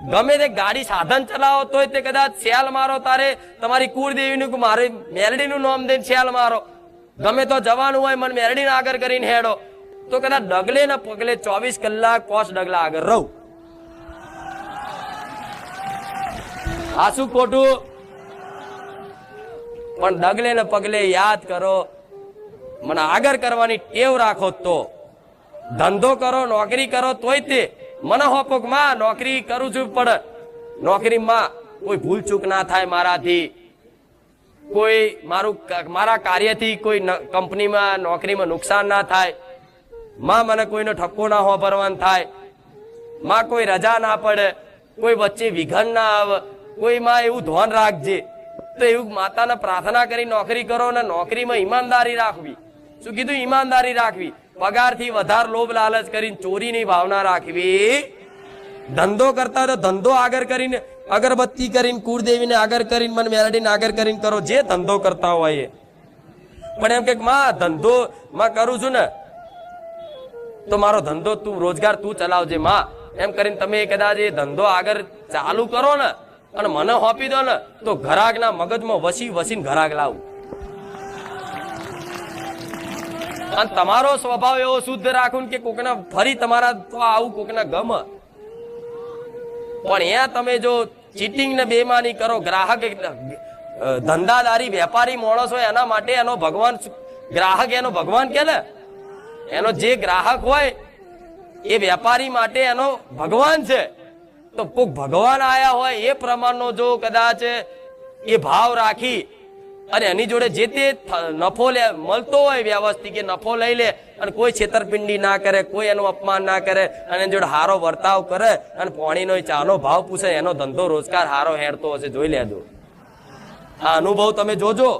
ગમે તે ગાડી સાધન ચલાવો તોય તે કદાચ શેલ મારો, તારે તમારી કુળદેવીનું કે મારે મેલડીનું નામ દઈને શેલ મારો. ગમે તો જવાનું હોય મને મેલડીને આગળ કરીને હેડો, તો કદાચ ડગલે ને પગલે 24 કલાક 5 ડગલા આગળ રહું. આ શું ખોટું? પણ ડગલે ને પગલે યાદ કરો, મને આગળ કરવાની ટેવ રાખો. તો ધંધો કરો, નોકરી કરો તોય તે મને હોપો માં નોકરી કરું છું, પણ નોકરીમાં કોઈ ભૂલ ચૂક ના થાય મારાથી, કોઈ મારા કાર્યથી કોઈ કંપનીમાં નોકરીમાં નુકસાન ના થાય. માં મને કોઈનો ઠપકો ના વાપરવાનું થાય, માં કોઈ રજા ના પડે, કોઈ વચ્ચે વિઘન ના આવે, કોઈ માં એવું ધ્યાન રાખજે. તો એવું માતાને પ્રાર્થના કરી નોકરી કરો ને નોકરીમાં ઈમાનદારી રાખવી. શું કીધું? ઈમાનદારી રાખવી. પગારથી વધારે લોભ લાલચ કરીને ચોરીની ભાવના રાખવી. ધંધો કરતા તો ધંધો આગળ કરીને, અગરબત્તી કરીને, કુળદેવીને આગળ કરીને, મને મેલડીને આગળ કરીને કરો, જે ધંધો કરતા હોય એ. પણ એમ કે માં ધંધો માં કરું છું ને, તો મારો ધંધો તું રોજગાર તું ચલાવજે માં, એમ કરીને તમે કદાચ એ ધંધો આગળ ચાલુ કરો ને અને મને હોપી દો ને, તો ઘરાકના મગજમાં વસીને ઘરાક લાવું. અને તમારો સ્વભાવ એવો શુદ્ધ રાખું કે કોકના ફરી તમારા તો આવું કોકના ગમ. પણ અહીંયા તમે જો ચીટિંગ ને બેમાની કરો, ગ્રાહક ધંધાદારી વેપારી માણસ હોય એના માટે એનો ભગવાન, ગ્રાહક એનો ભગવાન કે ને, એનો જે ગ્રાહક હોય એ વેપારી માટે એનો ભગવાન છે. તો કોક ભગવાન આયા હોય એ પ્રમાણનો જો કદાચ એ ભાવ રાખી અને એની જોડે જે તે નફો મળતો હોય વ્યવસ્થિત, કે નફો લઈ લે અને કોઈ છેતરપિંડી ના કરે, કોઈ એનું અપમાન ના કરે, અને એની જોડે હારો વર્તાવ કરે અને પાણીનો ચાનો ભાવ પૂછે, એનો ધંધો રોજગાર હારો હેરતો હશે. જોઈ લેજો આ અનુભવ તમે જોજો.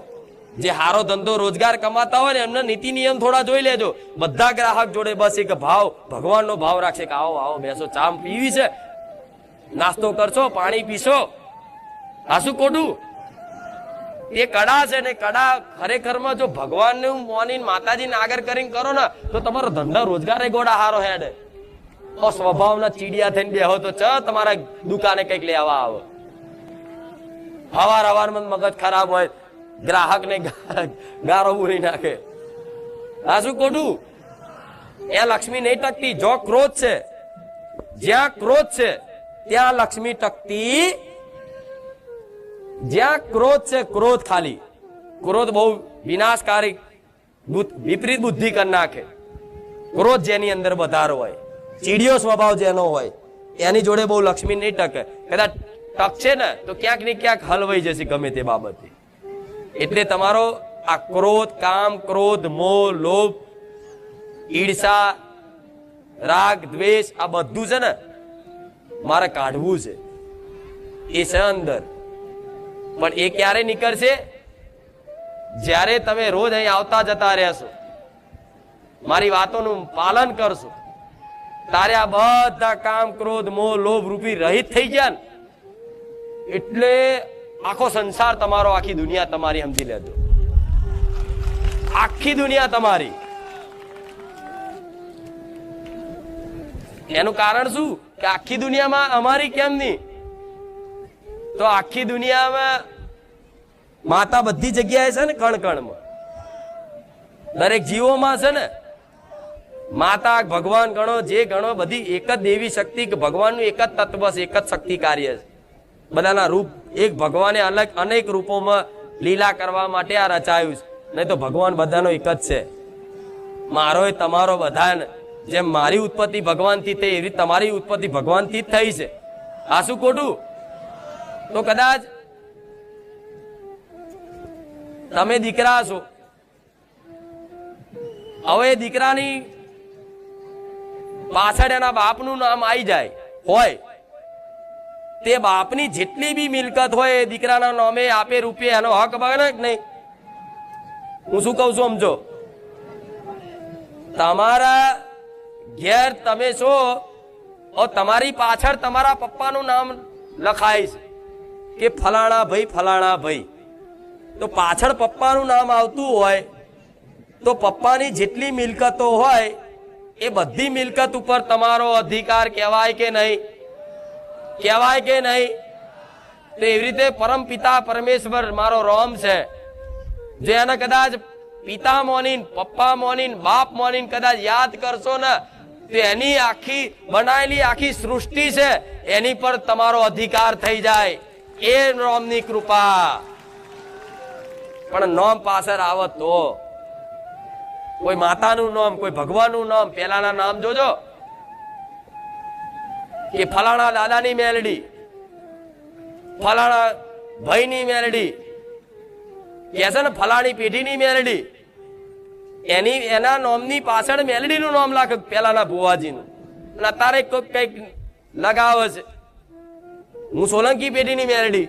જે હારો ધંધો રોજગાર કમાતા હોય ને એમના નીતિ નિયમ થોડા જોઈ લેજો. બધા ગ્રાહક જોડે બસ એક ભાવ, ભગવાનનો ભાવ રાખશે કે આવો આવો બેસો, ચા પીવી છે, નાસ્તો કરશો, પાણી પીશો. આ શું ખોટું? એ કડા છે ને, કડા ખરેખરમાં જો ભગવાનને મોની માતાજીને આગળ કરીને કરો ને, તો તમારો ધંધા રોજગાર ગોડા હારો હેડે. સ્વભાવના ચીડિયા થઈને બેહો તો ચ તમારા દુકાને કઈક લેવા આવો. હવારમાં મગજ ખરાબ હોય, ગ્રાહક ને ગારો ઉડી નાખે. આ શું ખોટું? એ લક્ષ્મી નહીં ટકતી. જો ક્રોધ છે, જ્યાં ક્રોધ છે ત્યાં લક્ષ્મી ટકતી. જ્યાં ક્રોધ છે, ક્રોધ ખાલી, ક્રોધ બહુ વિનાશકારી વિપરીત બુદ્ધિ કરી નાખે. ક્રોધ જેની અંદર વધારો હોય, ચીડિયો સ્વભાવ જેનો હોય, એની જોડે બહુ લક્ષ્મી નહીં ટકે. કદાચ ટકશે ને તો ક્યાંક ને ક્યાંક હલવાઈ જશે ગમે તે બાબતે. એટલે તમારો આ ક્રોધ, કામ, ક્રોધ, મોહ, લોભ, ઈર્ષા, રાગ, દ્વેષ, આ બધું છે ને મારે કાઢવું છે. એ છે અંદર. પણ એ ક્યારે નીકળશે? જ્યારે તમે રોજ અહીં આવતા જતા રહેશો, મારી વાતોનું પાલન કરશો, તારે આ બધા કામ, ક્રોધ, મોહ, લોભ રૂપી રહિત થઈ ગયા ને, એટલે આખો સંસાર તમારો, આખી દુનિયા તમારી, સમજી લેજો. આખી દુનિયા તમારી. એનું કારણ શું? કે આખી દુનિયામાં અમારી કેમ નહીં? તો આખી દુનિયામાં માતા બધી જગ્યાએ છે ને, કણ કણમાં, દરેક જીવોમાં છે ને માતા. ભગવાન ગણો, જે ગણો, બધી એક જ દેવી શક્તિ, કે ભગવાનનું એક જ તત્વ છે, એક જ શક્તિ કાર્ય છે. બધાના રૂપ એક. ભગવાને અલગ અનેક રૂપોમાં લીલા કરવા માટે આ રચાયું છે. નહીં તો ભગવાન બધાનો એક જ છે. મારો એ તમારો બધાને, જેમ મારી ઉત્પત્તિ ભગવાનથી થઈ એવી તમારી ઉત્પત્તિ ભગવાનથી જ થઈ છે. આ શું ખોટું? તો કદાચ તમે દીકરા છો, હવે દીકરાની પાછળ એના બાપનું નામ આવી જાય હોય, તે બાપની જેટલી બી મિલકત હોય એ દીકરાના નામે આપે રૂપિયા, એનો હક બને કે નહીં? હું શું કઉ છું સમજો. તમારા ઘેર તમે છો, તમારી પાછળ તમારા પપ્પાનું નામ લખાય છે કે ફલાણા ભાઈ, ફલાણા ભાઈ. તો પાછળ પપ્પાનું નામ આવતું હોય તો પપ્પાની જેટલી મિલકતો હોય એ બધી મિલકત ઉપર તમારો અધિકાર કહેવાય કે નહીં? કહેવાય કે નહીં? તો એવી રીતે પરમ પિતા પરમેશ્વર મારો રોમ છે, જે એને કદાચ પિતા મોનીન, પપ્પા મોનીન, બાપ મોનીન કદાચ યાદ કરશો ને, તો એની આખી બનાયેલી આખી સૃષ્ટિ છે એની પર તમારો અધિકાર થઈ જાય. એ નોમની કૃપા. પણ નોમ પાછળ આવત તો કોઈ માતાનું નામ, કોઈ ભગવાનનું નામ, પેલાના નામ જોજો કે ફલાણા દાદાની મેલડી, ફલાણા ભાઈની મેલડી, કે છે ને ફલાણી પેઢીની મેલડી, એના નામની પાછળ મેલડીનું નામ લાગે પેલાના ભુવાજીનું. અને અત્યારે કઈક લગાવે છે, હું સોલંકી પેઢીની મેલડી,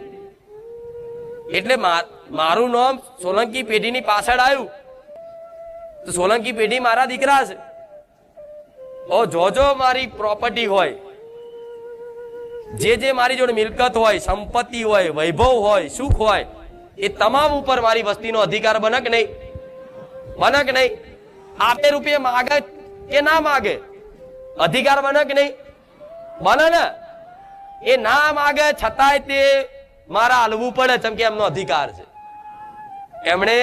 એટલે મારું નામ સોલંકી પેઢીની પાછળ આવ્યું, તો સોલંકી પેઢી મારા દીકરા છે. ઓ જોજો મારી પ્રોપર્ટી હોય, જે મારી જોડે મિલકત હોય, સંપત્તિ હોય, વૈભવ હોય, સુખ હોય, એ તમામ ઉપર મારી વસ્તીનો અધિકાર બને કે નહીં? બને કે નહીં? આપે રૂપિયા માગે કે ના માગે, અધિકાર બને કે નહીં? બને ને? એ ના માગે છતાંય તે મારા હાલવું પડે, જેમ કે એમનો અધિકાર છે. એમણે